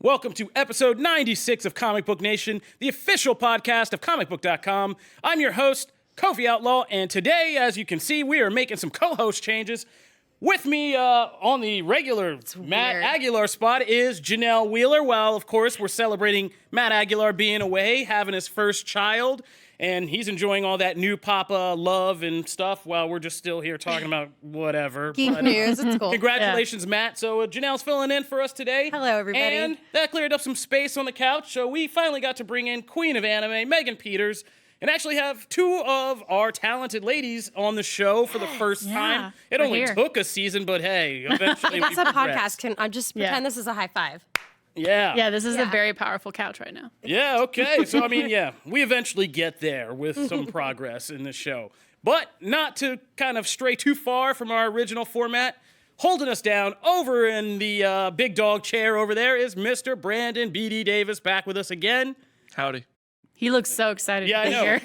Welcome to episode 96 of Comic Book Nation, the official podcast of Comicbook.com. I'm your host, Kofi Outlaw, and today, as you can see, we are making some co-host changes. With me on the regular Matt Aguilar spot is Janelle Wheeler. While, of course, we're celebrating Matt Aguilar being away, having his first child, and he's enjoying all that new Papa love and stuff while we're just still here talking about whatever. Geek news, it's cool. Congratulations, Matt. So Janelle's filling in for us today. Hello, everybody. And that cleared up some space on the couch, so we finally got to bring in Queen of Anime, Megan Peters, and actually have two of our talented ladies on the show for the first time. It only took a season, but hey, eventually That's a podcast. Can I just pretend this is a high five? Yeah, this is a very powerful couch right now. Yeah, okay. So, I mean, we eventually get there with some progress in the show. But not to kind of stray too far from our original format, holding us down over in the big dog chair over there is Mr. Brandon B.D. Davis, back with us again. Howdy. He looks so excited to be here.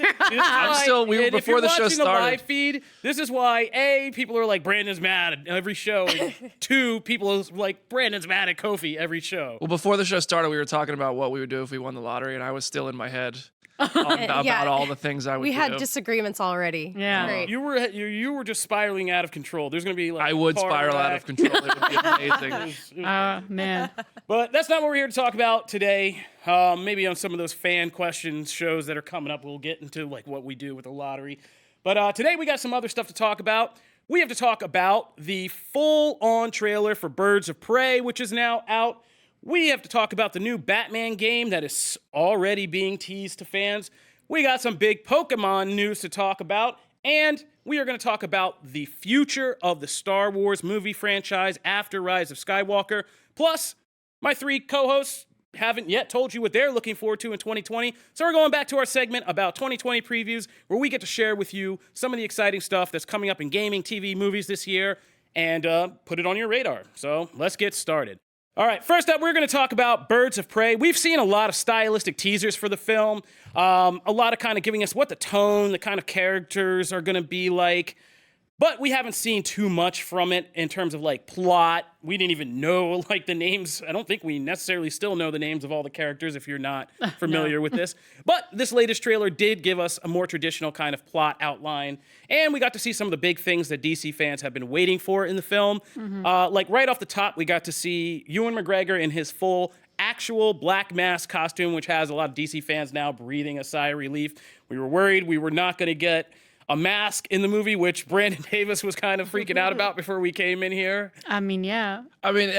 We were before the show started. The live feed, this is why, A, people are like, Brandon's mad at every show. And two, people are like, Brandon's mad at Kofi every show. Well, before the show started, we were talking about what we would do if we won the lottery, and I was still in my head about all the things I would do. We had disagreements already. Yeah. Great. You were just spiraling out of control. There's going to be like I would spiral out of control. It would be amazing. Man. But that's not what we're here to talk about today. Maybe on some of those fan questions shows that are coming up, we'll get into like what we do with the lottery. But today we got some other stuff to talk about. We have to talk about the full-on trailer for Birds of Prey, which is now out. We have to talk about the new Batman game that is already being teased to fans. We got some big Pokemon news to talk about. And we are going to talk about the future of the Star Wars movie franchise after Rise of Skywalker. Plus, my three co-hosts haven't yet told you what they're looking forward to in 2020. So we're going back to our segment about 2020 previews, where we get to share with you some of the exciting stuff that's coming up in gaming, TV, movies this year, and put it on your radar. So let's get started. All right, first up, we're going to talk about Birds of Prey. We've seen a lot of stylistic teasers for the film, a lot of kind of giving us what the tone, the kind of characters are going to be like, but we haven't seen too much from it in terms of like plot. We didn't even know like the names. I don't think we necessarily still know the names of all the characters if you're not familiar with this. But this latest trailer did give us a more traditional kind of plot outline, and we got to see some of the big things that DC fans have been waiting for in the film. Like right off the top, we got to see Ewan McGregor in his full actual Black Mask costume, which has a lot of DC fans now breathing a sigh of relief. We were worried we were not going to get a mask in the movie, which Brandon Davis was kind of freaking out about before we came in here. I mean, yeah. I mean,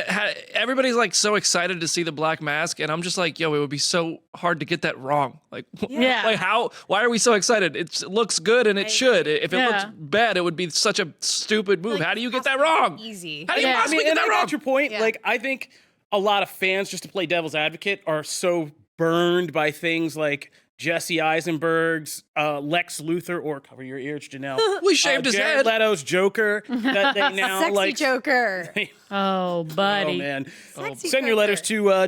everybody's like so excited to see the Black Mask, and I'm just like, yo, it would be so hard to get that wrong. Like, like why are we so excited? It looks good, and it should. If it looks bad, it would be such a stupid move. Like, how do you get that wrong? Easy. How do you possibly get that wrong? I got your point. Yeah. Like, I think a lot of fans, just to play devil's advocate, are so burned by things like Jesse Eisenberg's Lex Luthor, or cover your ears, Janelle. We shaved his Jared head. Leto's Joker that they now Sexy like. Joker. Oh, buddy. Oh man. Sexy Send your Joker. letters to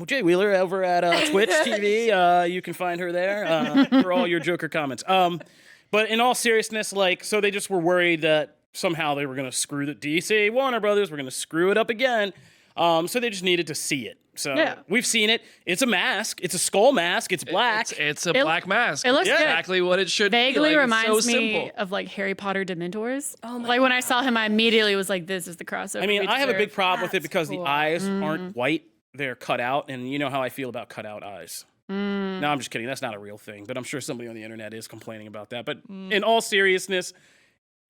Jay Wheeler over at Twitch TV. You can find her there for all your Joker comments. But in all seriousness, like, so they just were worried that somehow they were going to screw the DC Warner Brothers. We're going to screw it up again. So they just needed to see it. So we've seen it. It's a mask. It's a skull mask. It's black. It's a black mask. It looks exactly what it should vaguely be. Like, reminds so me simple. of like Harry Potter Dementors. Oh my like when I saw him, I immediately was like, this is the crossover. I mean, I have a big deserve. problem with it because cool. the eyes aren't white. They're cut out. And you know how I feel about cut out eyes. No, I'm just kidding. That's not a real thing. But I'm sure somebody on the internet is complaining about that. But in all seriousness,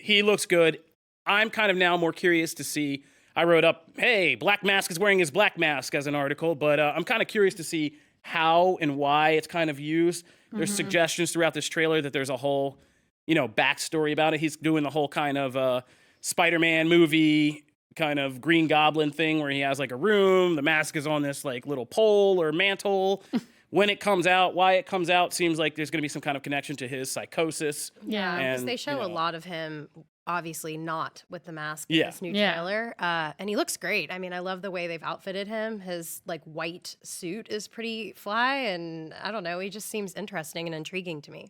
he looks good. I'm kind of now more curious to see. I wrote up, hey, Black Mask is wearing his black mask as an article, but I'm kind of curious to see how and why it's kind of used. There's suggestions throughout this trailer that there's a whole, backstory about it. He's doing the whole kind of Spider-Man movie kind of Green Goblin thing where he has like a room. The mask is on this like little pole or mantle. When it comes out, why it comes out, seems like there's going to be some kind of connection to his psychosis. Yeah, because And, they show you a know. lot of him, obviously not with the mask in Yeah. this new Yeah. trailer. And he looks great. I mean, I love the way they've outfitted him. His like white suit is pretty fly, and I don't know, he just seems interesting and intriguing to me.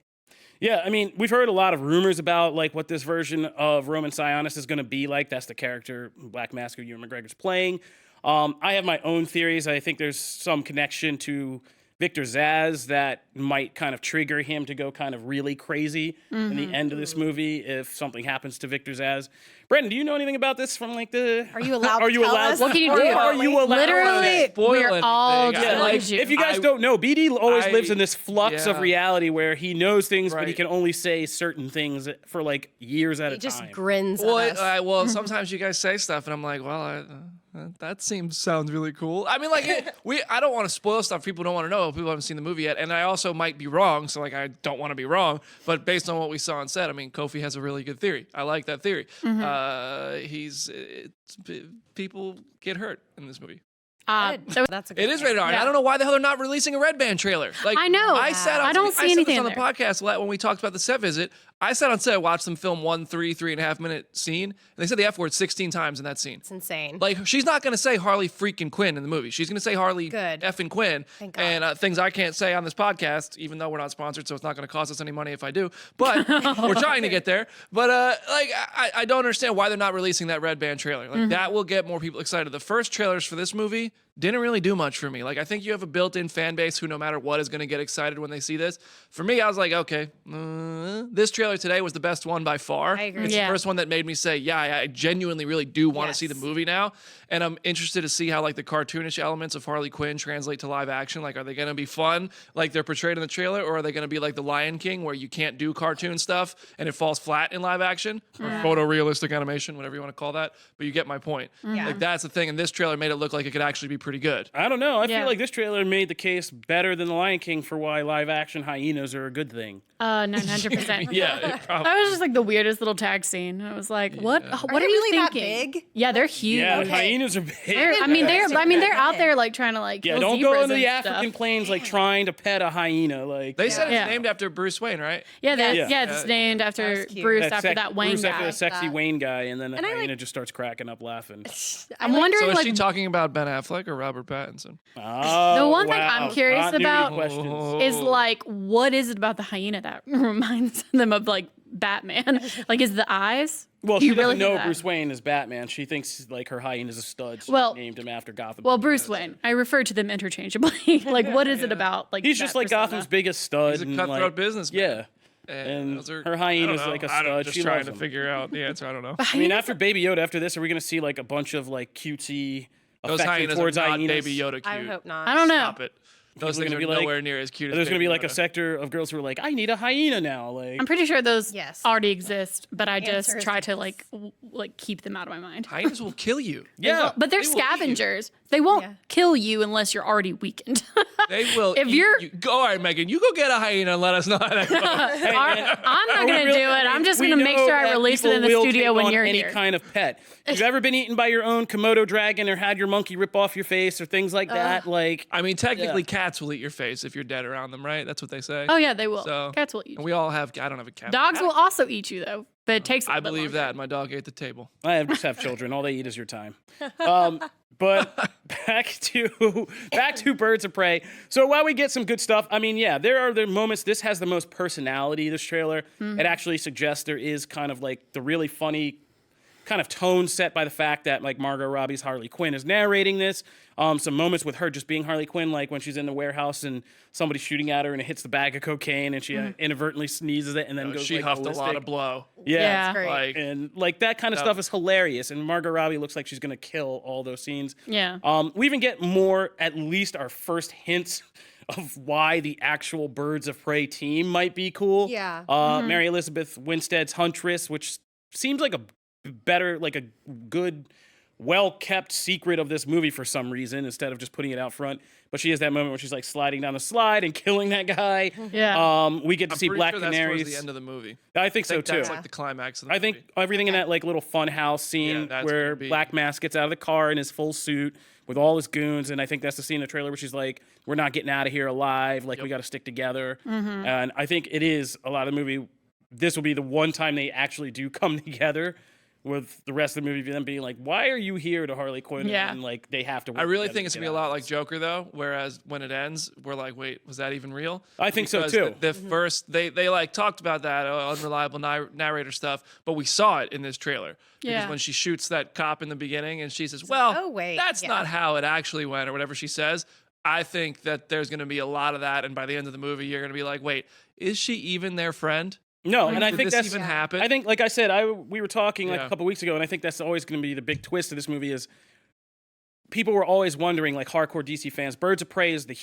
Yeah, I mean, we've heard a lot of rumors about like what this version of Roman Sionis is going to be like. That's the character Black Mask who Ewan McGregor's playing. I have my own theories. I think there's some connection to Victor Zsasz that might kind of trigger him to go kind of really crazy in the end of this movie if something happens to Victor Zsasz. Brendan, do you know anything about this from like the? Are you allowed? Are to you tell allowed? us? What can you do? Are you allowed? Literally, spoil we're all anything. just Yeah, like, like if you guys don't know, BD always lives in this flux of yeah. reality where he knows things, but he Right. can only say certain things for like years at He a just time. grins Well, at us. well, sometimes you guys say stuff, and I'm like, well, that sounds really cool. I mean, like, I don't want to spoil stuff people don't want to know. People haven't seen the movie yet, and I also might be wrong, so like, I don't want to be wrong. But based on what we saw on set, I mean, Kofi has a really good theory. I like that theory. People get hurt in this movie. so That's a good It is point. rated R. Yeah. I don't know why the hell they're not releasing a Red Band trailer. Like I know. I sat on. I don't see said anything this on in the there. podcast when we talked about the set visit. I sat on set, watched them film 3.5 minute scene, and they said the F word 16 times in that scene. It's insane. Like she's not going to say Harley freaking Quinn in the movie. She's going to say Harley Good. effing Quinn Thank God. and things I can't say on this podcast, even though we're not sponsored, so it's not going to cost us any money if I do. But we're trying to get there. But like I don't understand why they're not releasing that Red Band trailer. Like that will get more people excited. The first trailers for this movie didn't really do much for me. Like I think you have a built-in fan base who no matter what is going to get excited when they see this. For me, I was like, okay, this trailer today was the best one by far. I agree. It's Yeah. the first one that made me say, yeah, I genuinely really do want to Yes. see the movie now. And I'm interested to see how like the cartoonish elements of Harley Quinn translate to live action. Like, are they going to be fun like they're portrayed in the trailer, or are they going to be like the Lion King where you can't do cartoon stuff and it falls flat in live action or photorealistic animation, whatever you want to call that? But you get my point. Yeah. Like that's the thing. And this trailer made it look like it could actually be pretty good. I don't know. I Yeah. feel like this trailer made the case better than The Lion King for why live action hyenas are a good thing. 900%. Yeah, it probably. That was just like the weirdest little tag scene. I was like, what? What Are are, they you really that thinking? big? Yeah, they're huge. Yeah, hyenas are big. I mean, they're out there like trying to like. Yeah, kill don't go zebras into the and stuff. African plains like trying to pet a hyena. Like They said it's Yeah. named after Bruce Wayne, right? Yeah, Yeah. yeah, it's named after That's cute. Bruce that after sex- that Wayne Bruce guy. after the sexy That. Wayne guy, and then the And I hyena like- just starts cracking up laughing. I'm wondering So is like she talking about Ben Affleck or Robert Pattinson? Oh, The one thing wow. I'm curious Continuity about questions. is like, what is it about the hyena that reminds them of like Batman? Like, is the eyes? Well, Do she you doesn't really think know that? Bruce Wayne is Batman. She thinks like her hyena's a stud. So Well- she named him after Gotham. Well, Bruce Wayne. I refer to them interchangeably. Like, what is it about? Like, He's that just like persona? Gotham's biggest stud. He's a and, cutthroat like, businessman. Yeah. And those are- her I hyena's don't know. like a I don't know, stud. just She trying loves to him. figure out the answer. I don't know. I mean, after Baby Yoda, after this, are we going to see like a bunch of like cutesy Those affection hyenas towards are not hyenas? Baby Yoda cute. I hope not. I don't know. Stop it. Those People are things gonna are be like- nowhere near as cute as There's going to be Baby like a Yoda. sector of girls who are like, I need a hyena now. Like, I'm pretty sure those Yes. already exist, but I just Answer is try to yes. like like keep them out of my mind. Hyenas will kill you. yeah. But they're They will eat you. scavengers. They won't Yeah. kill you unless you're already weakened. They will. If eat you're- you. Go, all right, Megan, you go get a hyena and let us know how that goes. I'm not going to do it. I'm just going to make sure I release it in the studio when you're any here. kind of pet. If you've ever been eaten by your own Komodo dragon or had your monkey rip off your face or things like that, like I mean, technically, cats will eat your face if you're dead around them, right? That's what they say. Oh yeah, they will. So- Cats will eat. And we all have. I don't have a cat. Dogs will also eat you though, but it takes. I believe that. My dog ate the table. I just have children. All they eat is your time. But back to Birds of Prey. So while we get some good stuff, I mean, yeah, there are the moments. This has the most personality. This trailer. It actually suggests there is kind of like the really funny kind of tone set by the fact that like Margot Robbie's Harley Quinn is narrating this. Some moments with her just being Harley Quinn, like when she's in the warehouse and somebody's shooting at her and it hits the bag of cocaine and she inadvertently sneezes it and then goes She like, huffed a lot ballistic. of blow. Yeah. Yeah. Great. Like, And like that kind of stuff is hilarious. And Margot Robbie looks like she's gonna kill all those scenes. Yeah. We even get more, at least our first hints of why the actual Birds of Prey team might be cool. Yeah. Mary Elizabeth Winstead's Huntress, which seems like a better, like a good, well-kept secret of this movie for some reason, instead of just putting it out front. But she has that moment where she's like sliding down the slide and killing that guy. Yeah. We get to I'm see pretty Black sure that's Canaries. towards the end of the movie. I think so too. That's like the climax of the I movie. think everything in that like little fun house scene Yeah, that's where gonna be- Black Mask gets out of the car in his full suit with all his goons, and I think that's the scene in the trailer where she's like, "We're not getting out of here alive. Like we got to stick together." And I think it is a lot of the movie. This will be the one time they actually do come together, with the rest of the movie them being like, why are you here to Harley Quinn? Yeah. And like they have to work I really together think to it's get gonna be a out lot of like this. Joker though, whereas when it ends, we're like, wait, was that even real? I think so, Because too. The first they like talked about that unreliable narrator stuff, but we saw it in this trailer. Because Yeah. when she shoots that cop in the beginning and she says, well, oh, wait, that's yeah. not how it actually went, or whatever she says. I think that there's going to be a lot of that, and by the end of the movie, you're going to be like, wait, is she even their friend? No, and I Did think this that's even happen? I think, like I said, we were talking like Yeah. a couple weeks ago, and I think that's always going to be the big twist of this movie is people were always wondering, like hardcore DC fans, Birds of Prey is the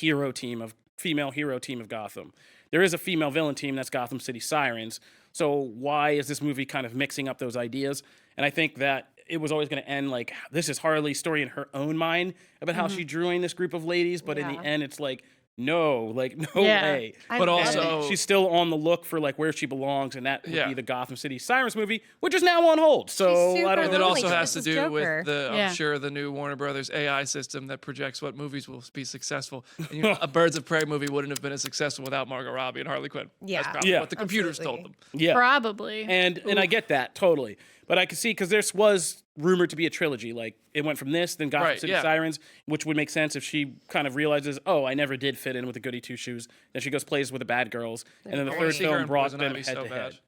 female hero team of Gotham. There is a female villain team that's Gotham City Sirens. So why is this movie kind of mixing up those ideas? And I think that it was always going to end like this is Harley's story in her own mind about how she drew in this group of ladies, but in the Yeah. end, it's like no Yeah. way. But love also- it. She's still on the look for like where she belongs, and that would Yeah. be the Gotham City Sirens movie, which is now on hold. So She's I don't super And know. it Oh, also like, has to this is do with Joker. the, Yeah. I'm sure, the new Warner Brothers AI system that projects what movies will be successful. And, you know, a Birds of Prey movie wouldn't have been as successful without Margot Robbie and Harley Quinn. Yeah. That's probably Yeah. what the computers Absolutely. told them. Yeah, Probably. and I get that totally, but I can see because there was rumored to be a trilogy. Like it went from this, then Gotham Right, City yeah. Sirens, which would make sense if she kind of realizes, oh, I never did fit in with the goody two shoes. Then she goes plays with the bad girls, and then the I wanna third see her film in brought Poison them Ivy head so to bad. head.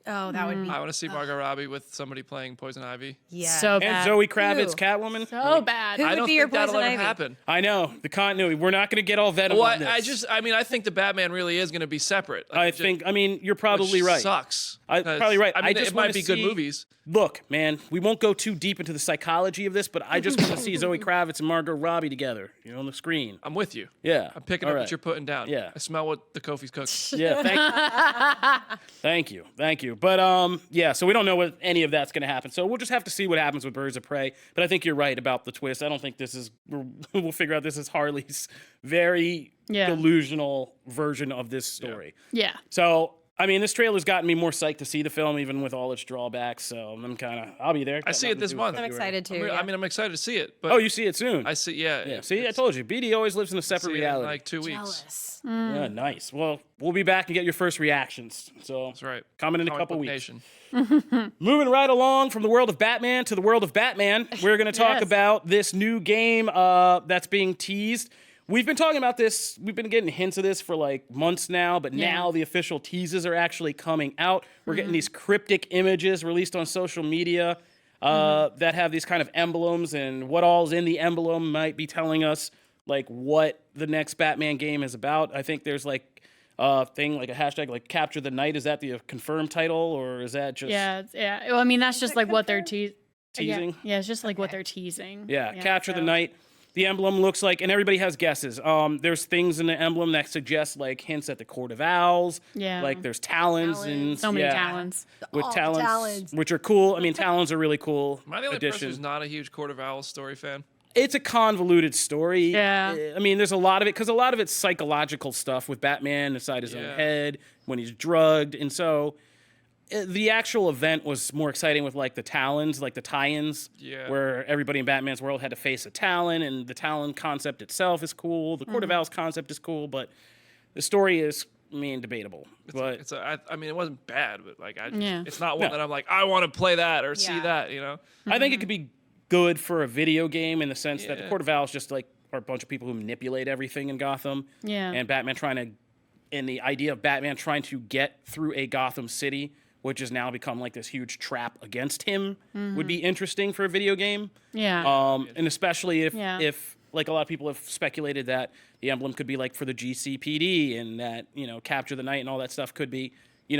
Oh, that would be I want to see Margot Robbie with somebody playing Poison Ivy. yeah. So And bad. Zoe Kravitz, Ew. Catwoman. So bad. Who I would don't be your think that'll Poison ever Ivy? happen. I know the continuity. We're not going to get all Venom Well, on this. I think the Batman really is going to be separate. Like, I it just- think. I mean, you're which probably right. Sucks. Probably right. I mean, I just it might wanna be good see- movies. Look, man, we won't go too deep into the psychology of this, but I just want to see Zoe Kravitz and Margot Robbie together, on the screen. I'm with you. Yeah, I'm picking All up right. what you're putting down. Yeah. I smell what the Kofi's cooking. Yeah, thank you, thank you. But yeah, so we don't know what any of that's going to happen. So we'll just have to see what happens with Birds of Prey. But I think you're right about the twist. I don't think this is. We'll figure out this is Harley's very delusional version of this story. Yeah. So. I mean, this trailer's gotten me more psyched to see the film, even with all its drawbacks. So I'll be there. I see it this month. I'm excited too. I mean, I'm excited to see it. But Oh, you see it soon. I see. Yeah. Yeah, see, I told you, BD always lives in a separate see it in reality. like 2 weeks. Jealous. Yeah, nice. Well, we'll be back and get your first reactions. So That's right. coming in a Comic couple Book weeks. Nation. Moving right along from the world of Batman to the world of Batman, we're going to talk Yes. about this new game that's being teased. We've been talking about this. We've been getting hints of this for like months now, but now the official teases are actually coming out. We're getting these cryptic images released on social media that have these kind of emblems, and what all's in the emblem might be telling us like what the next Batman game is about. I think there's like a thing like a hashtag like Capture the Night. Is that the confirmed title, or is that just Yeah. Well, I mean, that's just like what they're teasing? Yeah, it's just like what they're teasing. Yeah, Capture the so- Night. The emblem looks like, and everybody has guesses. There's things in the emblem that suggest like hints at the Court of Owls. Yeah. Like there's talons and So many yeah, talents. with All talons, talons. which are cool. I mean, talons are really cool. Am I the only person who's addition. not a huge Court of Owls story fan? It's a convoluted story. Yeah. I mean, there's a lot of it because a lot of it's psychological stuff with Batman inside his own Yeah. head when he's drugged, and so the actual event was more exciting with like the talons, like the tie-ins, Yeah. where everybody in Batman's world had to face a talon, and the talon concept itself is cool. The Court of Owls concept is cool, but the story is, I mean, debatable. But I mean, it wasn't bad, but like, Yeah. it's not one that I'm like, I want to play that or see Yeah. that, you know? I think it could be good for a video game in the sense that the Yeah. Court of Owls just like are a bunch of people who manipulate everything in Gotham. Yeah. And Batman and the idea of Batman trying to get through a Gotham City, which has now become like this huge trap against him, would be interesting for a video game. Yeah. And especially Yeah. if like a lot of people have speculated that the emblem could be like for the GCPD, and that, Capture the Night and all that stuff could be,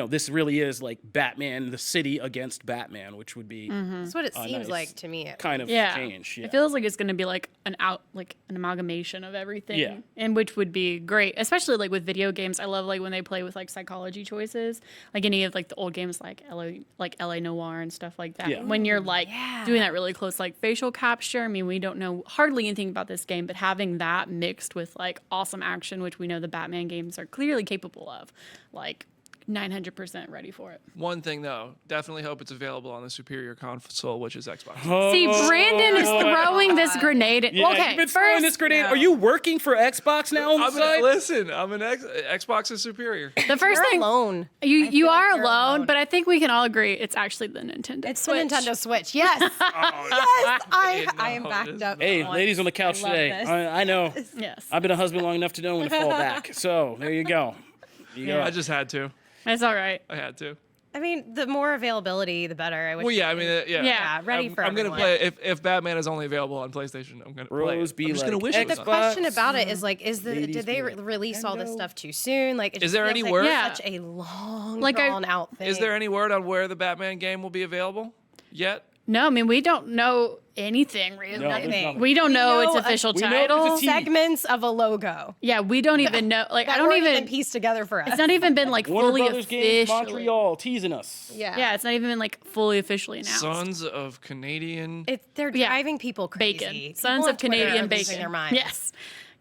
this really is like Batman, the city against Batman, which would be That's what it seems nice. like to me. kind of yeah. change. Yeah. It feels like it's going to be like an amalgamation of everything. Yeah. And which would be great, especially like with video games. I love like when they play with like psychology choices, like any of like the old games like LA Noire and stuff like that. Yeah. When you're like doing that really close like facial capture. I mean, we don't know hardly anything about this game, but having that mixed with like awesome action, which we know the Batman games are clearly capable of, like 900% ready for it. One thing though, definitely hope it's available on the superior console, which is Xbox. See, Brandon is throwing this grenade. Yeah, Okay, you've been throwing this grenade. no. Are you working for Xbox now on the side? Listen, Xbox is superior. the 1st You're thing alone. you feel like are you're alone, alone. but I think we can all agree it's actually the Nintendo. It's Switch. the Nintendo Switch. Yes. Yes. I am No, it backed is up. Hey, on. ladies on the couch I love today. this. I know. Yes, I've been a husband long enough to know when to fall back. So there you go. I just had to. it's all right. I had to. I mean, the more availability, the better. I wish. Well, yeah, I mean, yeah. Yeah, ready for I'm gonna everyone. play it. If Batman is only available on PlayStation, I'm gonna play Bros it. be I'm just like, gonna wish it was The on. question Xbox, about it is like, ladies did they be like, release all this Nintendo. stuff too soon? Like, it Is just there feels any like word? it's Yeah. such a long, Like, drawn out thing. Is there any word on where the Batman game will be available yet? No, I mean we don't know anything really. No, there's nothing. We don't know its know official we know there's a title. team. segments of a logo? Yeah, we don't even know. Like That I don't weren't even. pieced together for us. It's not even been like Warner fully Brothers Games officially. Montreal teasing us. Yeah. Yeah, it's not even been like fully officially announced. Sons of Canadian. They're Yeah. driving people crazy. Bacon, People sons on of Twitter Canadian are losing bacon. Their minds. Yes,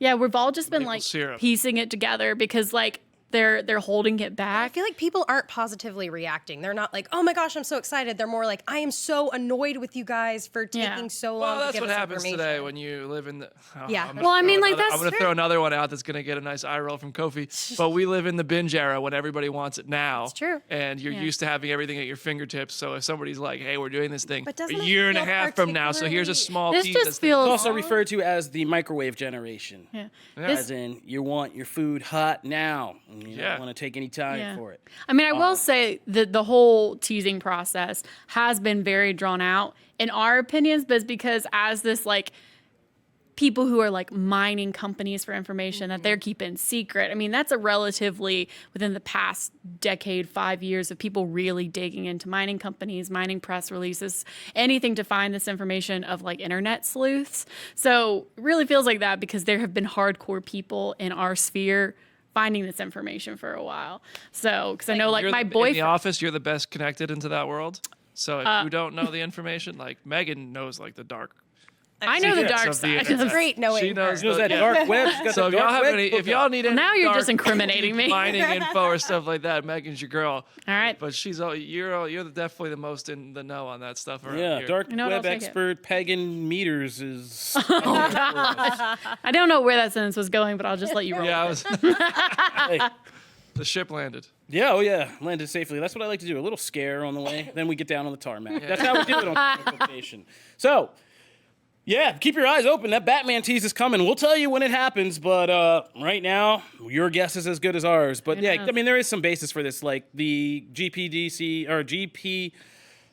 yeah, we've all just been Maple like syrup. piecing it together because like they're holding it I back. feel like people aren't positively reacting. They're not like, "Oh my gosh, I'm so excited." They're more like, "I am so annoyed with you guys for Yeah. taking so long Well, to that's give what us happens information." today when you live in the. Yeah. I'm gonna Well, I throw mean, like, another- that's I'm gonna true. throw another one out that's gonna get a nice eye roll from Kofi. But we live in the binge era when everybody wants it now. It's true. And you're Yeah. used to having everything at your fingertips. So if somebody's like, "Hey, we're doing this thing But a doesn't it year and a feel half from now," so here's a particularly- small This piece. just that's feels- It's also referred to as the microwave generation. Yeah. As in, you want your food hot now. And you Yeah. don't want to take any time Yeah. for it. I mean, I will say that the whole teasing process has been very drawn out in our opinions, but it's because as this like people who are like mining companies for information that they're keeping secret. I mean, that's a relatively within the past decade, 5 years of people really digging into mining companies, mining press releases, anything to find this information of like internet sleuths. So it really feels like that because there have been hardcore people in our sphere finding this information for a while. So, because I know like You're my in the boyfriend. office, you're the best connected into that world. So if you don't know the information, like Megan knows like the dark. I know the secrets dark of the side. internet. It's great knowing She knows She knows the- that yeah. dark web. She's got So that if y'all dark have web any, if hooked y'all up. need any Now you're dark just incriminating me. mining info or stuff like that, Megan's your girl. All right. But you're definitely the most in the know on that stuff around Yeah, here. dark You know what, web I'll take it. expert Pagan Meters is. I don't know where that sentence was going, but I'll just let you roll. Yeah, I with was, Hey, the ship landed. yeah, oh yeah, landed safely. That's what I like to do. A little scare on the way, then we get down on the tarmac. That's how we do it on Comic Location. So, yeah, keep your eyes open. That Batman tease is coming. We'll tell you when it happens, but right now, your guess is as good as ours. But yeah, knows? I mean, there is some basis for this, like the GPDC or GP.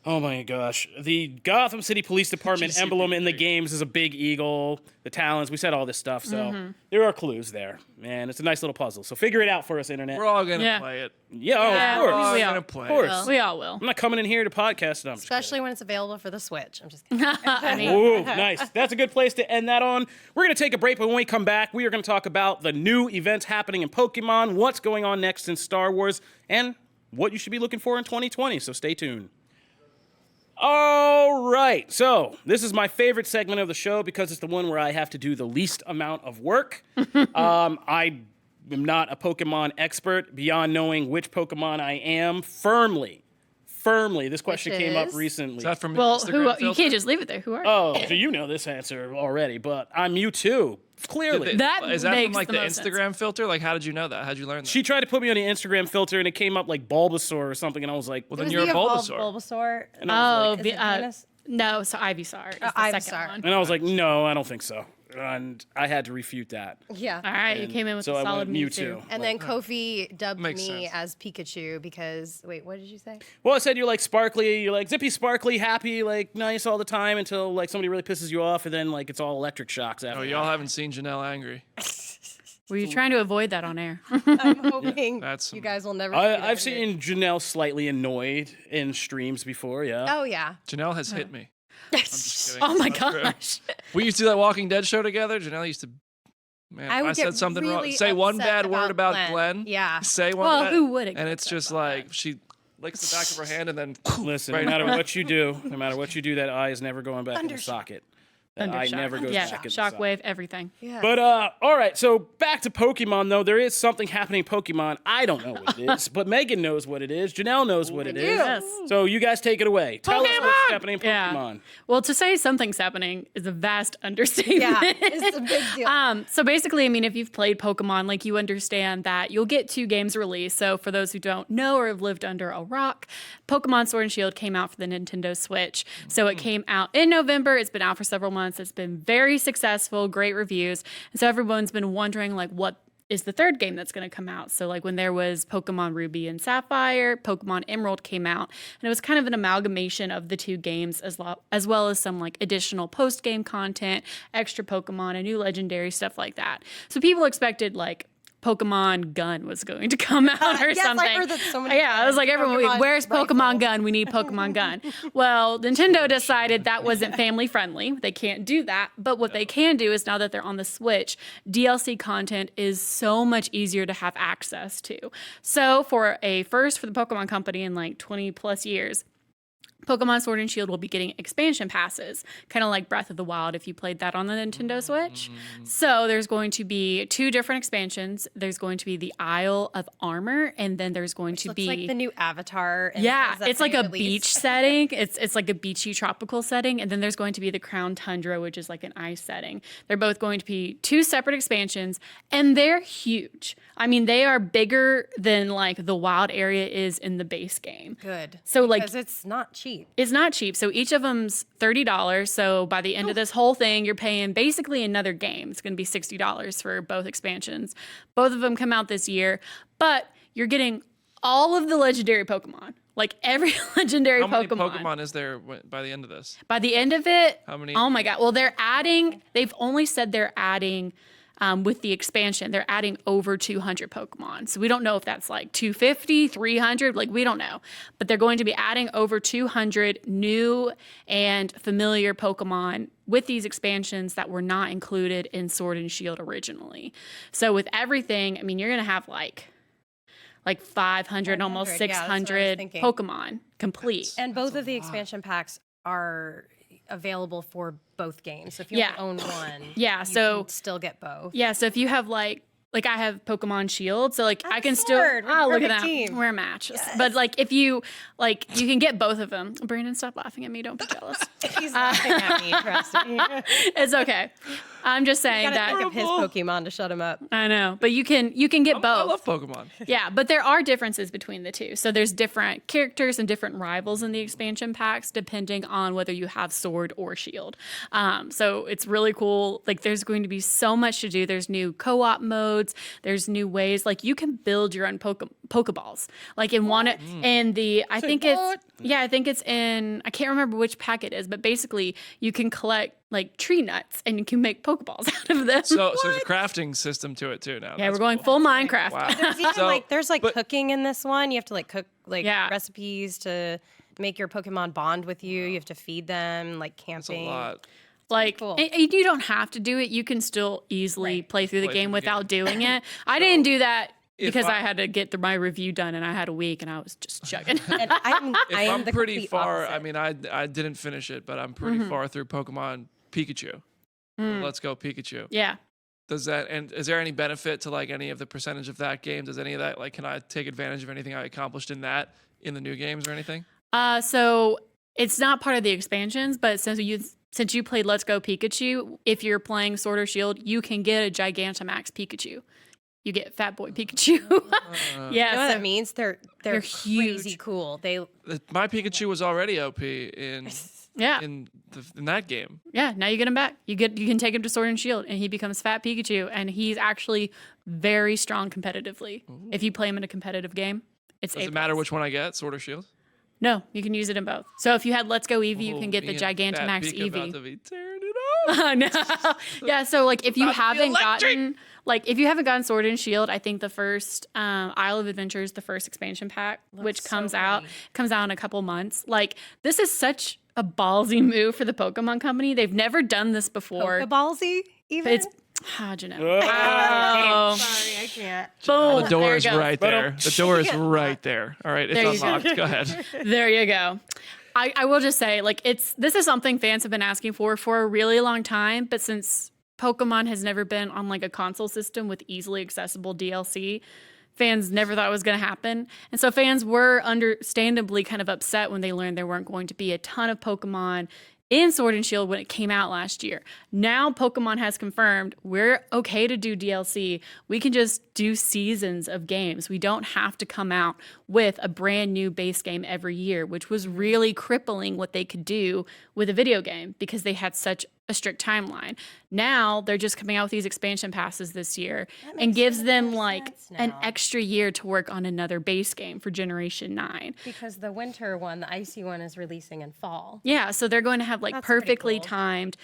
Oh my gosh. The Gotham City Police Department emblem in the games is a big eagle, the talons. We said all this stuff. So there are clues there. Man, it's a nice little puzzle. So figure it out for us, Internet. We're all gonna Yeah. play it. Yeah, oh, Yeah, of course. We're all We all- gonna play Of course. it. We all will. I'm not coming in here to podcast it. I'm just especially when it's available for the Switch. I'm just kidding. I mean, Ooh, nice. That's a good place to end that on. We're going to take a break, but when we come back, we are going to talk about the new events happening in Pokemon, what's going on next in Star Wars, and what you should be looking for in 2020. So stay tuned. All right. So this is my favorite segment of the show because it's the one where I have to do the least amount of work. I am not a Pokemon expert beyond knowing which Pokemon I am firmly. This question came up is? recently. Is that from well, Instagram who you filter? can't just leave it there. Who are you? Oh, so you know this answer already, but I'm Mewtwo. Clearly. That Is that makes from like the the most sense. Instagram filter? Like, how did you know that? How'd you learn that? She tried to put me on the Instagram filter, and it came up like Bulbasaur or something, and I was like, Well, then Was you're a the evolved Bulbasaur. Bulbasaur. and I was Oh, like, Is it Venus? no, so Ivysaur is the Ivysaur. second one. and I was like, no, I don't think so. And I had to refute that. Yeah. All right, you came in with So a I solid went Mewtwo. And then Kofi dubbed Makes me sense. as Pikachu because wait, what did you say? Well, I said you're like sparkly, you're like zippy, sparkly, happy, like nice all the time until like somebody really pisses you off, and then like it's all electric shocks after. Oh, y'all haven't seen Janelle angry. Were you trying to avoid that on air? I'm hoping that's you guys will never. see that I've again. seen Janelle slightly annoyed in streams before, yeah. Oh yeah. Janelle has hit me. I'm just kidding. Oh my That's true. gosh. We used to do that Walking Dead show together. Janelle used to. Man, I would said get something wrong. really Say one upset bad word about Glenn. Yeah. Say one. Well, bad, who wouldn't And get it's upset just about like she licks the back of her hand and then. Listen, Right no matter now. what you do, that eye is never going back in the Thundershock. socket. I Thundershock. never go Yeah, back in the sun. Shockwave, everything. Yeah. But all right, so back to Pokemon though. There is something happening in Pokemon. I don't know what it is, but Megan knows what it is. Janelle knows what it is. Yes. So you guys take it away. Tell us what's happening in Yeah. Pokemon. Well, to say something's happening is a vast understatement. Yeah, it's a big deal. So basically, I mean, if you've played Pokemon, like you understand that you'll get 2 games released. So for those who don't know or have lived under a rock, Pokemon Sword and Shield came out for the Nintendo Switch. So it came out in November. It's been out for several months. It's been very successful, great reviews. And so everyone's been wondering like what is the third game that's going to come out. So like when there was Pokemon Ruby and Sapphire, Pokemon Emerald came out, and it was kind of an amalgamation of the 2 games as well as some like additional post-game content, extra Pokemon, a new legendary, stuff like that. So people expected like Pokemon Gun was going to come out or yes, something. I heard that so many Yeah, I was times. like, everyone, Pokemon where's rifle. Pokemon Gun? We need Pokemon Gun. Well, Nintendo decided that wasn't family friendly. They can't do that. But what they can do is now that they're on the Switch, DLC content is so much easier to have access to. So for a first for the Pokemon Company in like 20 plus years, Pokemon Sword and Shield will be getting expansion passes, kind of like Breath of the Wild if you played that on the Nintendo Switch. So there's going to be 2 different expansions. There's going to be the Isle of Armor, and then there's going to Looks be like the new Avatar. And yeah, things that it's like they a released. beach setting. It's like a beachy tropical setting, and then there's going to be the Crown Tundra, which is like an ice setting. They're both going to be 2 separate expansions, and they're huge. I mean, they are bigger than like the wild area is in the base game. Good. So, like- because it's not cheap. It's not cheap. So each of them's $30. So by the end of this whole thing, you're paying basically another game. It's going to be $60 for both expansions. Both of them come out this year, but you're getting all of the legendary Pokemon. Like every legendary How many Pokemon. Pokemon is there by the end of this? By the end of it, How many? Oh my God. Well, they've only said they're adding, with the expansion, they're adding over 200 Pokemon. So we don't know if that's like 250, 300, like we don't know. But they're going to be adding over 200 new and familiar Pokemon with these expansions that were not included in Sword and Shield originally. So with everything, I mean, you're going to have like 500, almost 500, yeah, that's what I was 600 thinking. Pokemon complete. And both of the expansion packs are available for both games. So if you Yeah. only own one, Yeah, you so- can still get both. Yeah, so if you have like I have Pokemon Shield, so like I can Sword. still look at Perfect that. team. We're a match. But like if you you can get both of them. Brandon, stop laughing at me. Don't be jealous. He's laughing at me, trust me. It's okay. I'm just saying Gotta that think of his Pokemon to shut him up. I know, but you can get I both. love Pokemon. Yeah, but there are differences between the 2. So there's different characters and different rivals in the expansion packs depending on whether you have Sword or Shield. So it's really cool. Like there's going to be so much to do. There's new co-op modes. There's new ways. Like you can build your own Pokeballs. Like in one in the I think it's in I can't remember which pack it is, but basically you can collect like tree nuts and you can make Pokeballs out of them. So there's a crafting system to it too now. yeah, That's we're going cool. full Minecraft. Wow. There's even So, there's but- cooking in this one. You have to like cook Yeah. recipes to make your Pokemon bond with you. You have to feed them, like It's a camping. lot. Like, cool. and you don't have to do it. You can still easily play through the Play game through the without doing it. I didn't do that if because I I- had to get my review done and I had a week and I was just chugging. And I If am I'm the pretty complete far, opposite. I mean, I didn't finish it, but I'm pretty far through Pokemon Pikachu. Let's go Pikachu. Yeah. Does that, and is there any benefit to like any of the percentage of that game? Does any of that, like, can I take advantage of anything I accomplished in that in the new games or anything? So it's not part of the expansions, but since you played Let's Go Pikachu, if you're playing Sword or Shield, you can get a Gigantamax Pikachu. You get Fat Boy Pikachu. yeah. You know what so- that means? They're huge. crazy cool. They My Pikachu was already OP in yeah. in that game. Yeah, now you get him back. You can take him to Sword and Shield, and he becomes Fat Pikachu, and he's actually very strong competitively. If you play him in a competitive game, it's Does A+. it matter which one I get, Sword or Shield? No, you can use it in both. So if you had Let's Go Eevee, you can get the Me and Fat Gigantamax Pika about to Eevee. be tearing it up. No. Yeah, so like if you About to be haven't gotten Sword and Shield, I think the first Isle of Adventure is the first expansion pack, which so comes out pretty. in a couple months. Like this is such a ballsy move for the Pokemon Company. They've never done this before. Pokeballsy even. It's Janelle. Oh. Sorry, I can't. Boom. The door There is you go. right there. The door is right there. All right, There you it's go. unlocked. Go ahead. There you go. I will just say, like, this is something fans have been asking for a really long time, but since Pokemon has never been on like a console system with easily accessible DLC, fans never thought it was going to happen. And so fans were understandably kind of upset when they learned there weren't going to be a ton of Pokemon in Sword and Shield when it came out last year. Now Pokemon has confirmed we're okay to do DLC. We can just do seasons of games. We don't have to come out with a brand new base game every year, which was really crippling what they could do with a video game because they had such a strict timeline. Now they're just coming out with these expansion passes this year and gives them like an extra year to work on another base game for Generation 9. Because the winter one, the icy one, is releasing in fall. Yeah, so they're going to have like That's perfectly pretty cool. timed.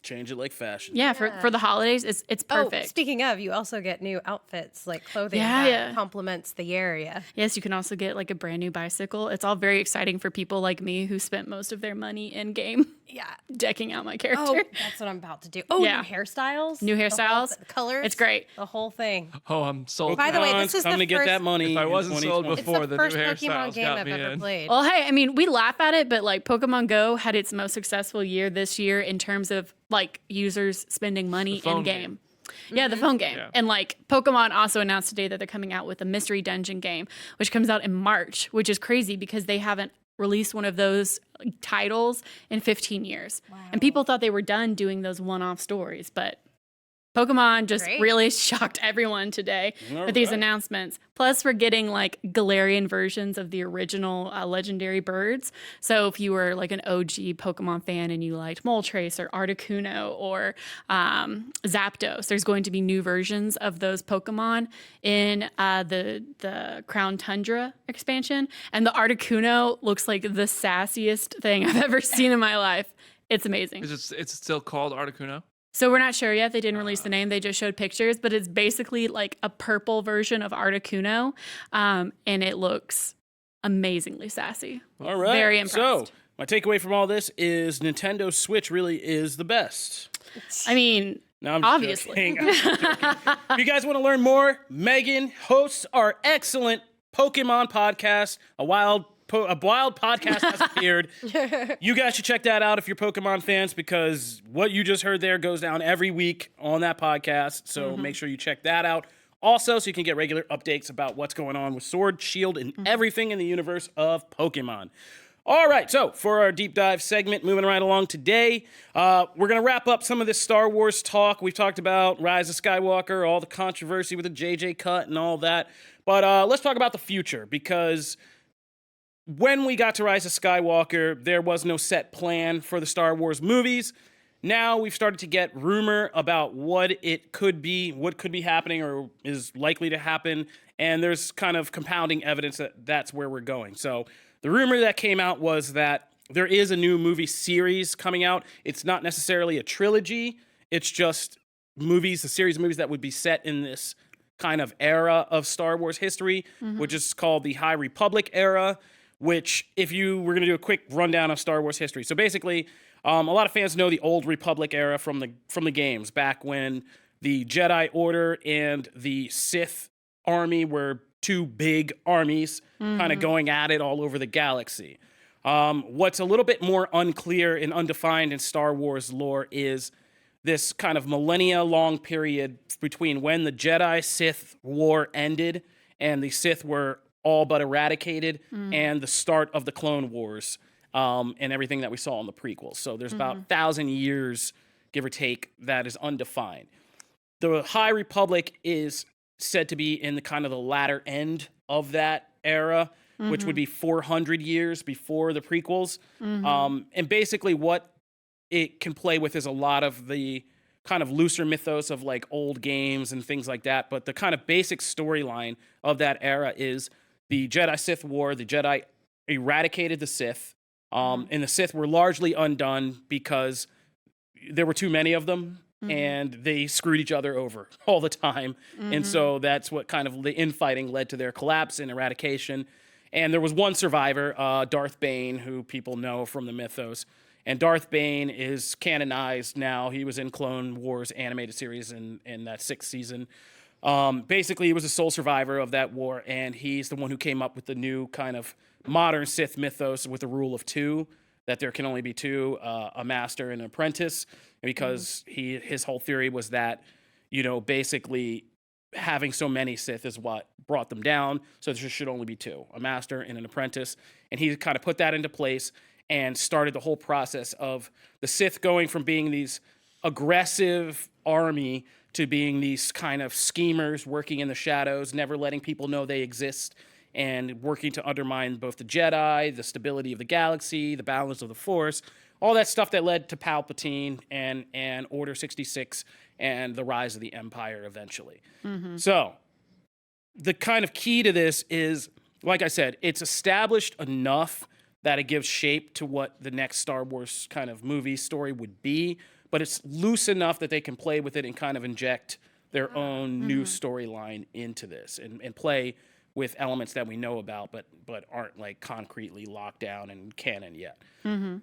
Change it like fashion. Yeah, for the holidays, it's perfect. Oh, speaking of, you also get new outfits, like clothing Yeah, that complements the area. Yes, you can also get like a brand new bicycle. It's all very exciting for people like me who spent most of their money in game Yeah. decking out my character. Oh, that's what I'm about to do. Oh, Yeah. new hairstyles. New The whole hairstyles. the colors. It's great. The whole thing. Oh, I'm sold. By the way, Pokemon's this is coming the to get first- that money. If I in wasn't sold 2020. before, It's the the new first Pokemon hairstyles game got I've me ever in. played. Well, hey, I mean, we laugh at it, but like Pokemon Go had its most successful year this year in terms of like users spending money phone in game. Yeah, the phone game. Yeah. And like Pokemon also announced today that they're coming out with a mystery dungeon game, which comes out in March, which is crazy because they haven't released one of those titles in 15 years. And people thought they were done doing those one-off stories, but Pokemon just Great. really shocked everyone today All with these right. announcements. Plus, we're getting like Galarian versions of the original legendary birds. So if you were like an OG Pokemon fan and you liked Moltres or Articuno or Zapdos, there's going to be new versions of those Pokemon in the Crown Tundra expansion. And the Articuno looks like the sassiest thing I've ever seen in my life. It's amazing. It's still called Articuno? So we're not sure yet. They didn't release the name. They just showed pictures, but it's basically like a purple version of Articuno, and it looks amazingly sassy. All right. Very impressed. So, my takeaway from all this is Nintendo Switch really is the best. I mean, No, I'm just obviously. joking. I'm just joking. If you guys want to learn more, Megan hosts our excellent Pokemon podcast, a wild podcast has appeared. You guys should check that out if you're Pokemon fans, because what you just heard there goes down every week on that podcast. So make sure you check that out. Also, so you can get regular updates about what's going on with Sword, Shield, and everything in the universe of Pokemon. All right, so for our deep dive segment, moving right along today, we're going to wrap up some of this Star Wars talk. We've talked about Rise of Skywalker, all the controversy with the JJ cut and all that. But let's talk about the future, because when we got to Rise of Skywalker, there was no set plan for the Star Wars movies. Now we've started to get rumor about what it could be, what could be happening or is likely to happen, and there's kind of compounding evidence that that's where we're going. So the rumor that came out was that there is a new movie series coming out. It's not necessarily a trilogy. It's just movies, a series of movies that would be set in this kind of era of Star Wars history, which is called the High Republic era, which if you were going to do a quick rundown of Star Wars history. So basically, a lot of fans know the Old Republic era from the games, back when the Jedi Order and the Sith army were two big armies kind of going at it all over the galaxy. What's a little bit more unclear and undefined in Star Wars lore is this kind of millennia-long period between when the Jedi-Sith war ended and the Sith were all but eradicated, and the start of the Clone Wars and everything that we saw in the prequels. So there's about 1,000 years, give or take, that is undefined. The High Republic is said to be in the kind of the latter end of that era, which would be 400 years before the prequels. And basically what it can play with is a lot of the kind of looser mythos of like old games and things like that. But the kind of basic storyline of that era is the Jedi-Sith war. The Jedi eradicated the Sith, and the Sith were largely undone because there were too many of them, and they screwed each other over all the time. And so that's what kind of the infighting led to their collapse and eradication. And there was one survivor, Darth Bane, who people know from the mythos. And Darth Bane is canonized now. He was in Clone Wars animated series in that 6th season. Basically, he was a sole survivor of that war, and he's the one who came up with the new kind of modern Sith mythos with the rule of two, that there can only be two, a master and an apprentice, because his whole theory was that, basically having so many Sith is what brought them down, so there should only be two, a master and an apprentice. And he kind of put that into place and started the whole process of the Sith going from being these aggressive army to being these kind of schemers working in the shadows, never letting people know they exist, and working to undermine both the Jedi, the stability of the galaxy, the balance of the Force, all that stuff that led to Palpatine and Order 66 and the rise of the Empire eventually. So the kind of key to this is, like I said, it's established enough that it gives shape to what the next Star Wars kind of movie story would be, but it's loose enough that they can play with it and kind of inject their own new storyline into this and play with elements that we know about, but aren't like concretely locked down and canon yet.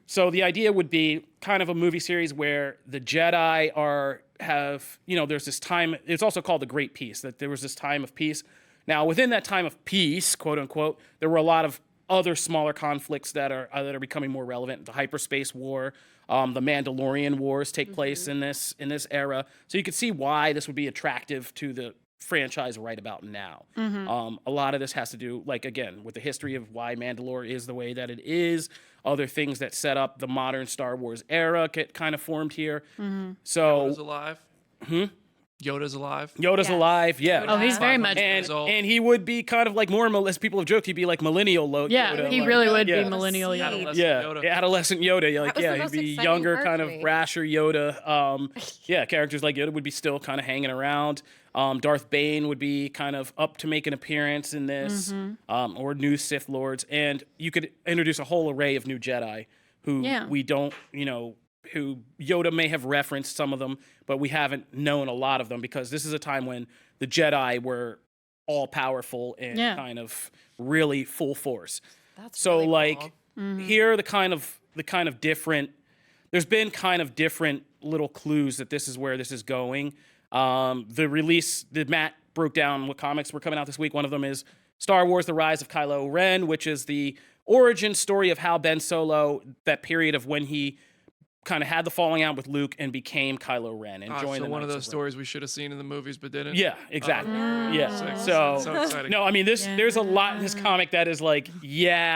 So the idea would be kind of a movie series where the Jedi there's this time, it's also called the Great Peace, that there was this time of peace. Now, within that time of peace, quote unquote, there were a lot of other smaller conflicts that are becoming more relevant. The hyperspace war, the Mandalorian wars take place in this era. So you could see why this would be attractive to the franchise right about now. A lot of this has to do, like, again, with the history of why Mandalore is the way that it is, other things that set up the modern Star Wars era get kind of formed here. So Yoda's alive. Yoda's alive. Yoda's alive, yeah. Oh, he's very much. And he would be kind of like more, as people have joked, he'd be like millennial Yoda. Yeah, he really would be millennial Yoda. Adolescent Yoda. That was the He'd be most younger, exciting kind part of for me. brasher Yoda. Characters like Yoda would be still kind of hanging around. Darth Bane would be kind of up to make an appearance in this, or new Sith Lords. And you could introduce a whole array of new Jedi who we don't, who Yoda may have referenced some of them, but we haven't known a lot of them, because this is a time when the Jedi were all powerful and kind of really full force. That's So really like cool. here are the kind of different, there's been kind of different little clues that this is where this is going. The release that Matt broke down what comics were coming out this week. One of them is Star Wars: The Rise of Kylo Ren, which is the origin story of how Ben Solo, that period of when he kind of had the falling out with Luke and became Kylo Ren and joined the one of Knights those stories we should have seen in the movies but didn't. Yeah, exactly. Sick. So exciting. no, I mean there's a lot in this comic that is like,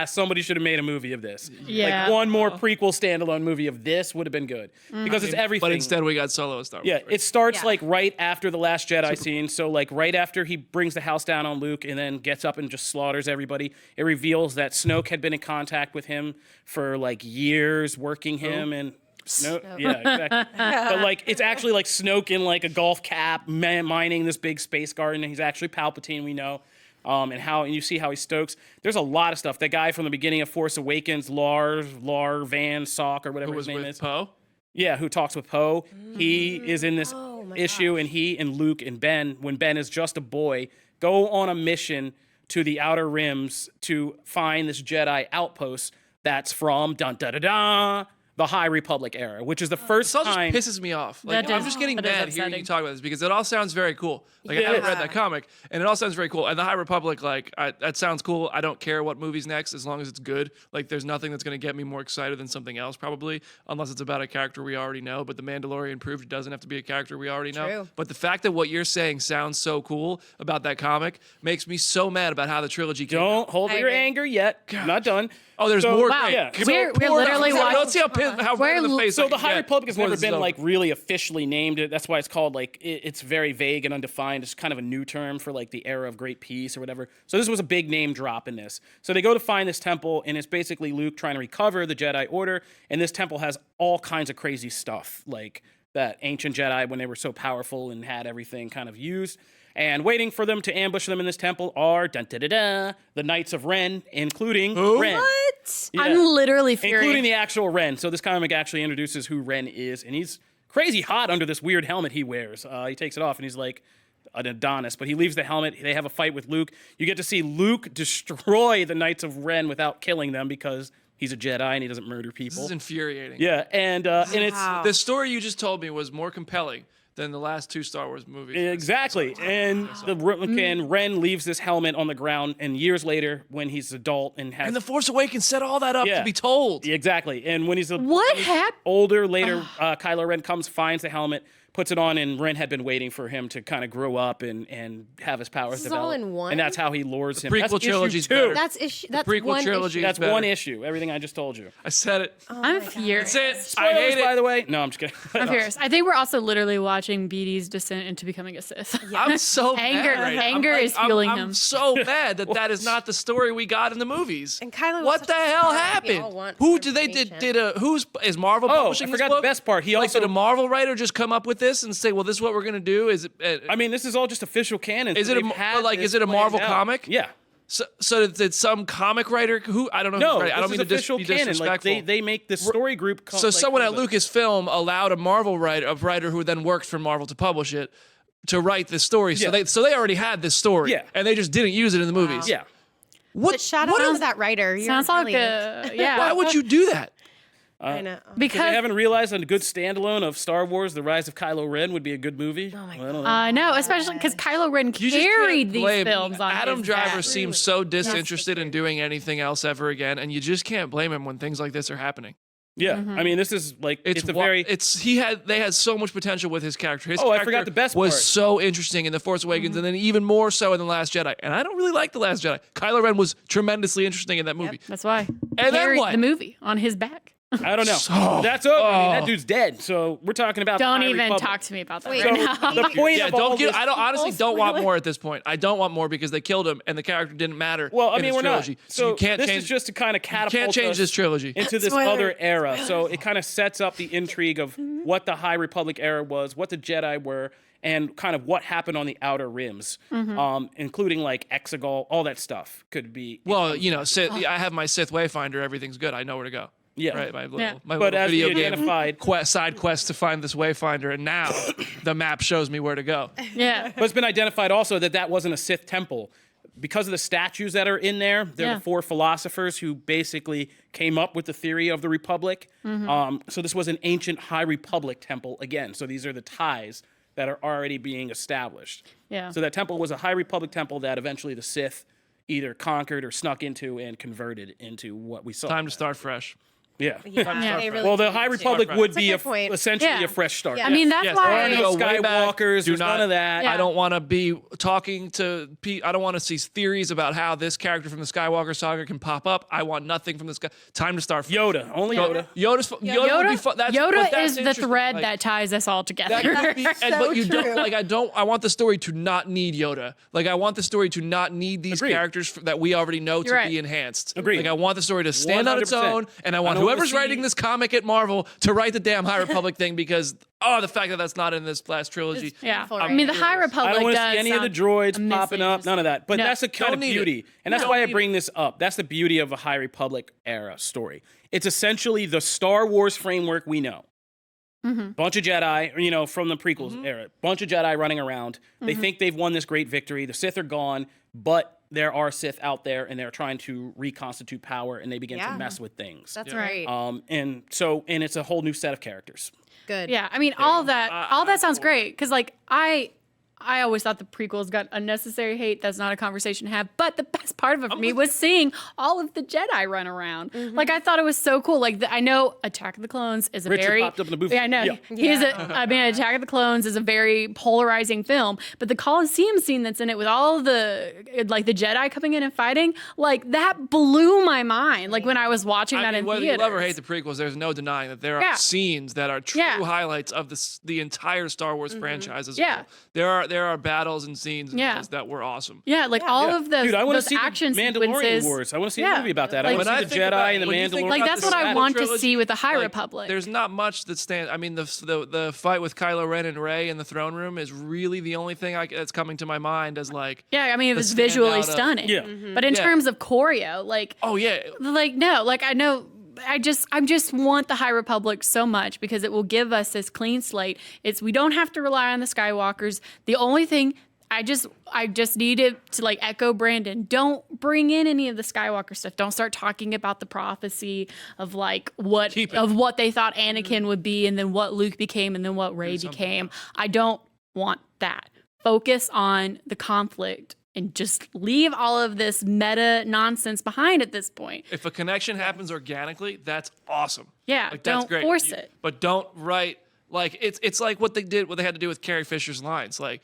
somebody should have made a movie of this. Yeah. Like one more prequel standalone movie of this would have been good, because it's everything. But instead we got Solo Star Wars. Yeah, it starts Yeah. like right after the Last Jedi scene. So like right after he brings the house down on Luke and then gets up and just slaughters everybody, it reveals that Snoke had been in contact with him for like years, working him and. No, yeah, exactly. But like, it's actually like Snoke in like a golf cap, mining this big space garden, and he's actually Palpatine, we know. And you see how he stokes. There's a lot of stuff. That guy from the beginning of Force Awakens, Lar Van Sock or whatever Who was his name with is. Poe? Yeah, who talks with Poe. He is in this my issue, and he and Luke and Ben, when Ben is just a boy, go on a mission to the Outer Rims to find this Jedi outpost that's from the High Republic era, which is the first This all time. just pisses me off. Like, I'm just getting that is mad hearing you upsetting. talk about this, because it all sounds very cool. Like, I haven't read that comic, and it all sounds very cool. And the High Republic, like, that sounds cool. I don't care what movie's next as long as it's good. Like, there's nothing that's going to get me more excited than something else, probably, unless it's about a character we already know. But The Mandalorian proved it doesn't have to be a character we already know. True. But the fact that what you're saying sounds so cool about that comic makes me so mad about how the trilogy came out. Don't hold I your agree. anger yet. Not done. Oh, there's So- more. Wow. Yeah. We're literally Let's see watching. how red in the face. So I the can High get Republic has before never this is been over. like really officially named. That's why it's called like it's very vague and undefined. It's kind of a new term for like the era of Great Peace or whatever. So this was a big name drop in this. So they go to find this temple, and it's basically Luke trying to recover the Jedi Order. And this temple has all kinds of crazy stuff, like that ancient Jedi when they were so powerful and had everything kind of used. And waiting for them to ambush them in this temple are the Knights of Ren, including Ren. What? Yeah. I'm literally furious. Including the actual Ren. So this comic actually introduces who Ren is, and he's crazy hot under this weird helmet he wears. He takes it off, and he's like an Adonis, but he leaves the helmet. They have a fight with Luke. You get to see Luke destroy the Knights of Ren without killing them, because he's a Jedi and he doesn't murder people. This is infuriating. Yeah, and it's The story you just told me was more compelling than the last 2 Star Wars movies. Exactly. And Ren leaves this helmet on the ground, and years later, when he's adult and has... And The Force Awakens set all that up to be told. Exactly. And when he's What happened? older, later, Kylo Ren comes, finds the helmet, puts it on, and Ren had been waiting for him to kind of grow up and have his powers This is develop. all in one? And that's how he lures him. Prequel That's trilogy's issue 2. better. That's issue. That's prequel one trilogy issue. That's better. one issue. Everything I just told you. I said it. I'm furious. That's it. I Spoilers, hate by it. the way. No, I'm just kidding. I'm furious. I think we're also literally watching BD's descent into becoming a Sith. I'm so Anger- mad right now. anger I'm is fueling I'm him. so mad that is not the story we got in the movies. And Kylo was what such the a hell star. We all happened? want Who more did they did information. who's is Marvel Oh, publishing I this forgot the book? best part. He like, also- did a Marvel writer just come up with this and say, "Well, this is what we're gonna do"? Is it? I mean, this is all just official canon. Is so it a they've mo- had like, this is it a planned Marvel out. comic? Yeah. So did some comic writer who I don't know. No, who's right. I don't this mean is to official be canon. Like disrespectful. they make this story group. So someone at Lucasfilm allowed a Marvel writer who then worked for Marvel to publish it to write this story. So Yeah. they already had this story. Yeah. And they just didn't use it in the movies. Yeah. But shout out to that writer. You're Sounds like brilliant. yeah. Why would you do that? I know. Because they Because haven't realized a good standalone of Star Wars: The Rise of Kylo Ren would be a good movie. Oh my I don't know. no, especially because Kylo Ren You just can't carried these blame- films on Adam his Driver back. seems so disinterested in doing anything else ever again, and you just can't blame him when things like this are happening. Yeah, Mm-hmm. I mean, this is like it's a wa- very they had so much potential with his character. His Oh, I character forgot the best was part. so interesting in The Force Awakens, Mm-hmm. and then even more so in The Last Jedi. And I don't really like The Last Jedi. Kylo Ren was tremendously interesting in that movie. That's why. then Carried what? the movie on his back. I don't know. So- That's over. I mean, that dude's dead. So we're talking about. Don't the High even Republic. talk to me about that Wait, right So now. the point Yeah, of all don't give. this, I don't honestly Full don't want spoiler. more at this point. I don't want more because they killed him and the character didn't matter. well, I in mean, his we're trilogy. not. So you can't this change. is just to kind of catapult can't change us this trilogy. into this Spoiler. other era. So it kind of sets up the intrigue of what the High Republic era was, what the Jedi were, and kind of what happened on the outer rims, including like Exegol, all that stuff could be. Well, you know, I have my Sith Wayfinder. Everything's good. I know where to go. Yeah. Right. My little, Yeah. my But little as we video game identified, side quest to find this Wayfinder, and now the map shows me where to go. Yeah. but it's been identified also that that wasn't a Sith temple. Because of the statues that are in there, they're Yeah. the 4 philosophers who basically came up with the theory of the Republic. So this was an ancient High Republic temple again. So these are the ties that are already being established. Yeah. So that temple was a High Republic temple that eventually the Sith either conquered or snuck into and converted into what we saw. Time to start fresh. Yeah. Yeah, they really Well, the need High to. Republic would That's a be good point. essentially Yeah. a fresh start. Yeah. I mean, that's Yes, why. I wanna no go way back. Skywalkers, Do there's none of that. Yeah. I don't want to be talking to I don't want to see theories about how this character from the Skywalker saga can pop up. I want nothing from the sky. Time to start fresh. Yoda, only Yoda. Yoda would be fun. But Yoda that's is the interesting. thread Like, that ties us all together. that could be, but you true. don't like. I want the story to not need Yoda. Like I want the story to not need these Agreed. characters that we already know to You're right. be enhanced. Agreed. Like I want the story to stand on its 100%. own, and I want I don't wanna whoever's see- writing this comic at Marvel to write the damn High Republic thing because the fact that that's not in this last trilogy. Yeah. Before I mean, the it High is. Republic I don't want to does see any of the sound droids immensely popping up, none of that. But No. that's the kind Don't of need beauty. it. And that's Don't why I need bring this up. That's the beauty of a High Republic era story. It's essentially the Star Wars framework we know. Bunch of Jedi, from the prequels era. Bunch of Jedi running around. They think they've won this great victory. The Sith are gone, but there are Sith out there, and they're trying to reconstitute power, and they begin to Yeah. mess with things. That's right. And it's a whole new set of characters. Good. Yeah, I mean, all that sounds great because, like, I always thought the prequels got unnecessary hate. That's not a conversation to have. But the best part of it for me was seeing all of the Jedi run around. Like, I thought it was so cool. Like, I know Attack of the Clones is a Richard very popped up in the booth. Yeah, I know. Yeah. He is Attack of the Clones is a very polarizing film. But the Coliseum scene that's in it with all the Jedi coming in and fighting, like that blew my mind. Like when I was watching that in Whether theaters. you love or hate the prequels, there's no denying that there are Yeah. scenes that are true Yeah. highlights of the entire Star Wars franchise as Yeah. well. There are battles and scenes in Yeah. this that were awesome. Yeah, like all of those, Dude, I want to those see action the Mandalorian sequences. Wars. I want to see a Yeah. movie about that. I Like, want to When I see the think Jedi about- and the when you think Mandalorian. Like, about that's the what I Saga want to trilogy, see with the High like, Republic. There's not much that stands. I mean, the fight with Kylo Ren and Rey in the throne room is really the only thing that's coming to my mind as like. Yeah, I mean, it the was visually standout of- stunning. Yeah. But in Yeah. terms of choreo, like, Oh yeah. like no, like I know. I just want the High Republic so much because it will give us this clean slate. We don't have to rely on the Skywalkers. The only thing I just needed to like echo Brandon. Don't bring in any of the Skywalker stuff. Don't start talking about the prophecy of like what they thought Anakin would be, and then what Luke became, and then what Rey became. I don't want that. Focus on the conflict and just leave all of this meta nonsense behind at this point. If a connection happens organically, that's awesome. Yeah, like, don't that's great. force it. But don't write like it's like what they had to do with Carrie Fisher's lines. Like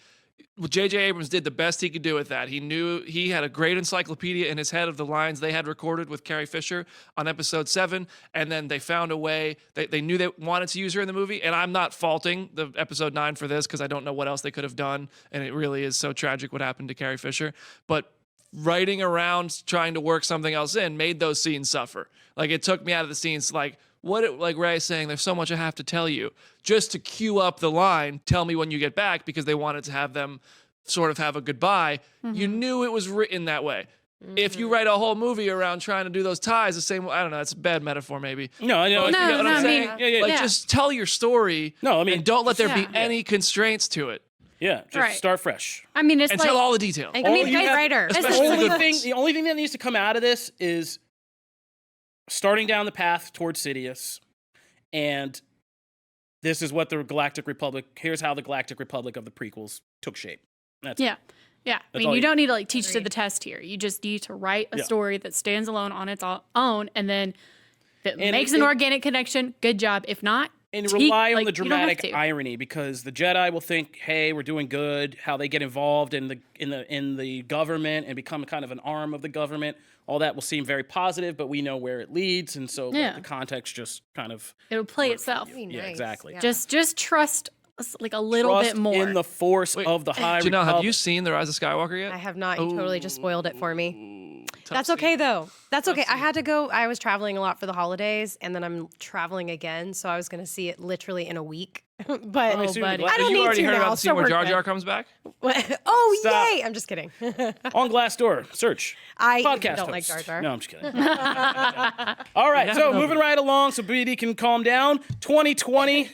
J.J. Abrams did the best he could do with that. He knew he had a great encyclopedia in his head of the lines they had recorded with Carrie Fisher on episode 7, and then they found a way. They knew they wanted to use her in the movie, and I'm not faulting the episode 9 for this because I don't know what else they could have done, and it really is so tragic what happened to Carrie Fisher. But writing around trying to work something else in made those scenes suffer. Like it took me out of the scenes like like Ray saying, there's so much I have to tell you, just to cue up the line, tell me when you get back, because they wanted to have them sort of have a goodbye. You knew it was written that way. If you write a whole movie around trying to do those ties the same way, I don't know, it's a bad metaphor maybe. No, I know. You know what I'm saying? Yeah. Just tell your story. No, I mean, and don't let there be any constraints to it. Yeah, just start fresh. I mean, it's and like, tell all the details. I mean, great writer. The only thing that needs to come out of this is starting down the path towards Sidious, and this is what the Galactic Republic. Here's how the Galactic Republic of the prequels took shape. That's yeah. I mean, you don't need to like teach to the test here. You just need to write a story that stands alone on its own, and then if it makes an organic connection, good job. If not, and rely on the dramatic irony, because the Jedi will think, "Hey, we're doing good." How they get involved in the government and become kind of an arm of the government, all that will seem very positive, but we know where it leads, and so the context just kind of it'll play itself. Yeah, exactly. Yeah. Just trust like a little bit more in the force of the High Janelle, Republic. have you seen The Rise of Skywalker yet? I have not. You totally just spoiled it for me. That's scene. okay though. That's okay. I had to go. I was traveling a lot for the holidays, and then I'm traveling again, so I was going to see it literally in a week. But buddy. I don't you need already to heard now, about the scene so where we're Jar good. Jar comes back? Oh, Stop. yay! I'm just kidding. On Glassdoor, search. I Podcast don't host. like Jar Jar. No, I'm just kidding. All right, so moving right along so BD can calm down. 2020.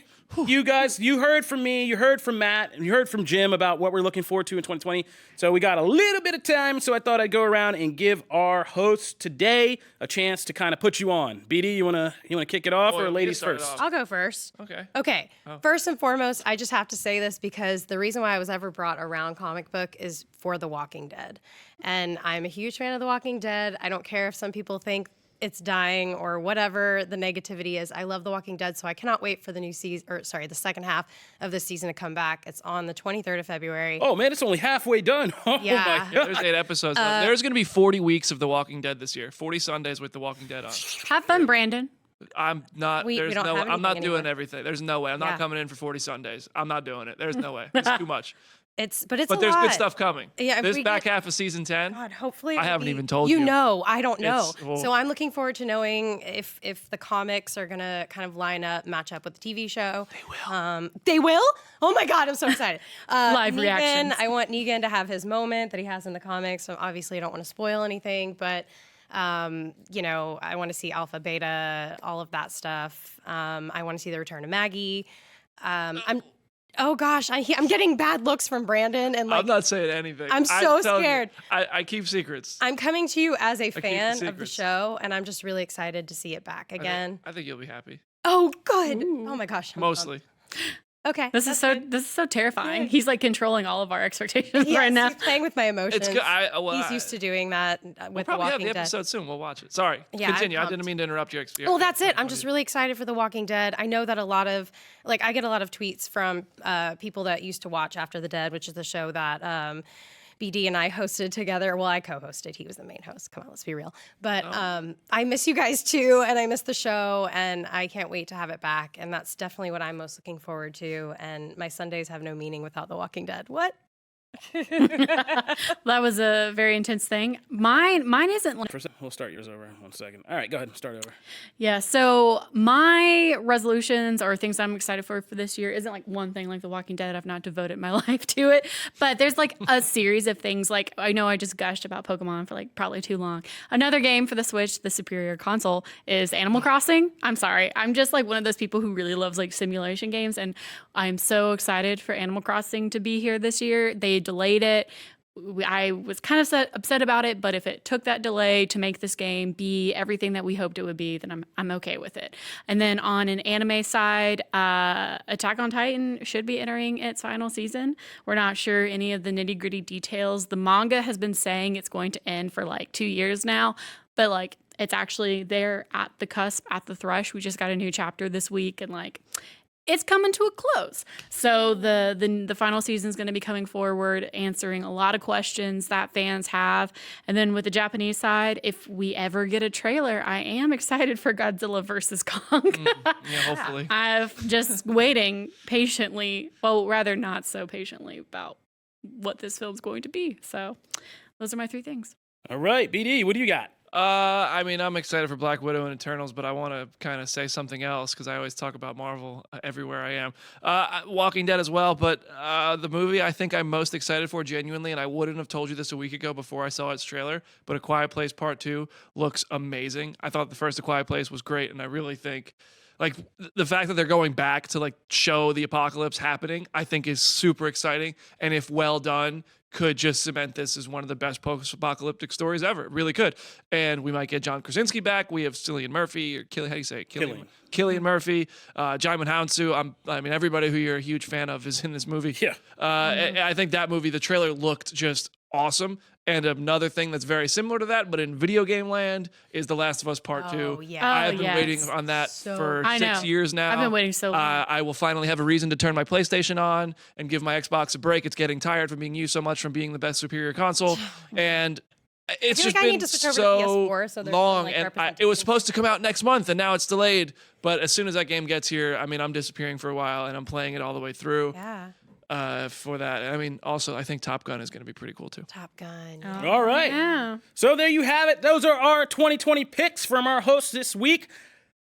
You guys, you heard from me, you heard from Matt, and you heard from Jim about what we're looking forward to in 2020. So we got a little bit of time, so I thought I'd go around and give our host today a chance to kind of put you on. BD, you wanna kick it off, or ladies first? I'll go first. Okay. Okay. First and foremost, I just have to say this because the reason why I was ever brought around comic book is for The Walking Dead. And I'm a huge fan of The Walking Dead. I don't care if some people think it's dying or whatever the negativity is. I love The Walking Dead, so I cannot wait for the new season, the second half of this season to come back. It's on the 23rd of February. Oh man, it's only halfway done. Oh Yeah. my God. There's 8 episodes left. There's going to be 40 weeks of The Walking Dead this year. 40 Sundays with The Walking Dead on. Have fun, Brandon. I'm not. We There's don't no. have I'm not anything doing anymore. everything. There's no way. I'm not Yeah. coming in for 40 Sundays. I'm not doing it. There's no way. It's too much. But But a there's lot. good stuff coming. Yeah, if this we back get- half of season 10. God, hopefully I it'll haven't be- even told you. You know, I don't know. It's- So I'm looking forward to knowing if the comics are gonna kind of match up with the TV show. They will. They will? Oh my God, I'm so excited. Live Negan, reactions. I want Negan to have his moment that he has in the comics. So obviously, I don't want to spoil anything, but. I want to see Alpha, Beta, all of that stuff. I want to see the return of Maggie. Oh gosh, I'm getting bad looks from Brandon, and like I'm not saying anything. I'm so telling you, scared. I keep secrets. I'm coming to you as a keep the fan of the secrets. show, and I'm just really excited to see it back again. I think you'll be happy. Oh, good. Oh my gosh. I'm Mostly. Okay. This is so terrifying. He's like controlling all of our expectations Yes, right now. he's playing with my emotions. It's good. He's used to doing that We'll with The probably have Walking the Dead. episode soon. We'll watch it. Sorry. Yeah, I'm Continue. I pumped. didn't mean to interrupt your experience. Well, that's it. I'm just really excited for The Walking Dead. I know that I get a lot of tweets from people that used to watch After the Dead, which is the show that BD and I hosted together. Well, I co-hosted. He was the main host. Come on, let's be real. But I miss you guys too, and I miss the show, and I can't wait to have it back. And that's definitely what I'm most looking forward to. And my Sundays have no meaning without The Walking Dead. What? That was a very intense thing. Mine isn't like We'll start yours over in 1 second. All right, go ahead and start over. yeah. So my resolutions or things I'm excited for this year isn't like one thing like The Walking Dead. I've not devoted my life to it, but there's like a series of things. Like I know I just gushed about Pokemon for like probably too long. Another game for the Switch, the superior console, is Animal Crossing. I'm sorry, I'm just like one of those people who really loves like simulation games, and I'm so excited for Animal Crossing to be here this year. They they delayed it. I was kind of upset about it, but if it took that delay to make this game be everything that we hoped it would be, then I'm okay with it. And then on an anime side, Attack on Titan should be entering its final season. We're not sure any of the nitty-gritty details. The manga has been saying it's going to end for like 2 years now, but like it's actually there at the cusp, at the thrush. We just got a new chapter this week, and like it's coming to a close. So the final season is going to be coming forward, answering a lot of questions that fans have. And then with the Japanese side, if we ever get a trailer, I am excited for Godzilla versus Kong. Yeah, hopefully. I've just waiting patiently, well, rather not so patiently, about what this film's going to be. So those are my 3 things. All right, BD, what do you got? I mean, I'm excited for Black Widow and Eternals, but I want to kind of say something else because I always talk about Marvel everywhere I am. Walking Dead as well, but the movie I think I'm most excited for genuinely, and I wouldn't have told you this a week ago before I saw its trailer, but A Quiet Place Part 2 looks amazing. I thought the first A Quiet Place was great, and I really think like the fact that they're going back to like show the apocalypse happening, I think is super exciting, and if well done, could just cement this as one of the best post-apocalyptic stories ever. It really could. And we might get John Krasinski back. We have Cillian Murphy, or how do you say it? Cillian Murphy, Jaimin Hounsou. I mean, everybody who you're a huge fan of is in this movie. Yeah. I think that movie, the trailer looked just awesome. And another thing that's very similar to that, but in video game land, is The Last of Us Part 2. Yeah. I've been waiting on that for 6 years now. I've been waiting so long. I will finally have a reason to turn my PlayStation on and give my Xbox a break. It's getting tired from being used so much from being the best superior console. And it's just been so long. And it was supposed to come out next month, and now it's delayed. But as soon as that game gets here, I mean, I'm disappearing for a while, and I'm playing it all the way through. Yeah. For that. I mean, also, I think Top Gun is going to be pretty cool, too. Top Gun. All right. Yeah. So there you have it. Those are our 2020 picks from our hosts this week.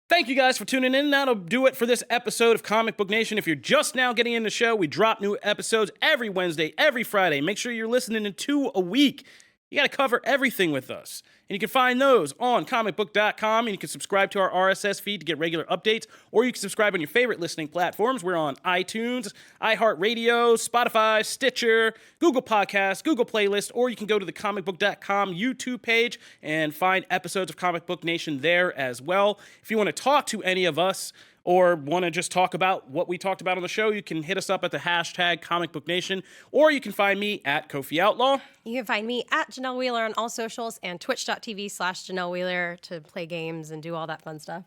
Thank you guys for tuning in. That'll do it for this episode of Comic Book Nation. If you're just now getting in the show, we drop new episodes every Wednesday, every Friday. Make sure you're listening to 2 a week. You got to cover everything with us. And you can find those on Comicbook.com, and you can subscribe to our RSS feed to get regular updates, or you can subscribe on your favorite listening platforms. We're on iTunes, iHeartRadio, Spotify, Stitcher, Google Podcasts, Google Playlist, or you can go to the Comicbook.com YouTube page and find episodes of Comic Book Nation there as well. If you want to talk to any of us, or want to just talk about what we talked about on the show, you can hit us up at the hashtag Comic Book Nation, or you can find me at Kofi Outlaw. You can find me at Janelle Wheeler on all socials and twitch.tv/Janelle Wheeler to play games and do all that fun stuff.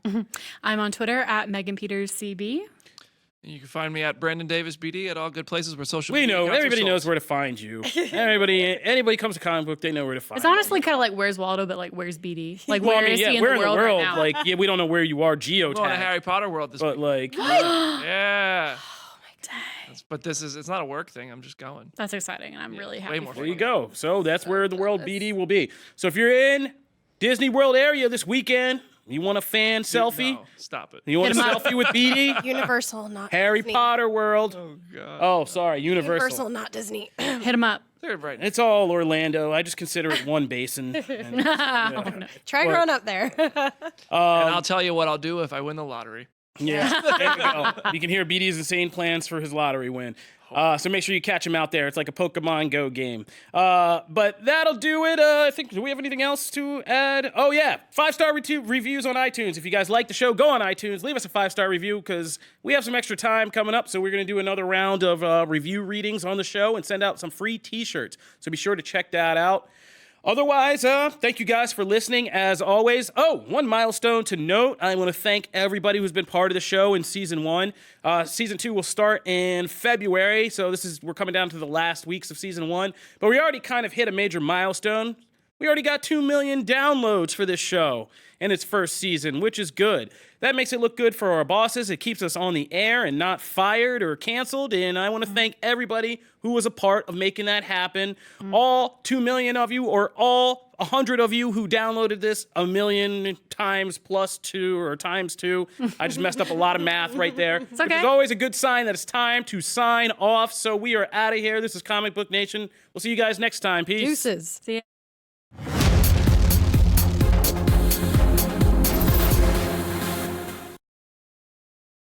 I'm on Twitter at Megan Peters CB. You can find me at Brandon Davis BD at all good places where social We media know. accounts are Everybody sold. knows where to find you. Anybody comes to comic book, they know where to find It's you. honestly kind of like Where's Waldo, but like Where's BD? Like Well, where I mean, is yeah, he in we're the world, right now? like, yeah, we don't know where you are We're on a geotagged. Harry Potter world this But week. like, Yeah. But this is, it's not a work thing. I'm just going. That's exciting, and I'm really happy more for there you. you go. So that's where the world BD will be. So if you're in Disney World area this weekend, you want a fan selfie? No, stop it. You want a Hit 'em up. selfie with BD? Universal, not Harry Disney. Potter World. Oh, God. Oh, sorry, Universal. Universal, not Disney. Hit him up. They're right. It's all Orlando. I just consider it one basin. And, Try growing up there. And I'll tell you what I'll do if I win the lottery. yeah, there you go. You can hear BD's insane plans for his lottery win. So make sure you catch him out there. It's like a Pokemon Go game. But that'll do it. I think, do we have anything else to add? Oh, yeah. 5-star reviews on iTunes. If you guys like the show, go on iTunes. Leave us a 5-star review because we have some extra time coming up. So we're going to do another round of review readings on the show and send out some free t-shirts. So be sure to check that out. Otherwise, thank you guys for listening, as always. Oh, one milestone to note. I want to thank everybody who's been part of the show in Season 1. Season 2 will start in February, so we're coming down to the last weeks of Season 1. But we already kind of hit a major milestone. We already got 2 million downloads for this show in its first season, which is good. That makes it look good for our bosses. It keeps us on the air and not fired or canceled. And I want to thank everybody who was a part of making that happen. All 2 million of you, or all 100 of you who downloaded this 1 million times plus 2 or times 2. I just messed up a lot of math right there. It's okay. It's always a good sign that it's time to sign off. So we are out of here. This is Comic Book Nation. We'll see you guys next time. Peace. Deuces. See ya.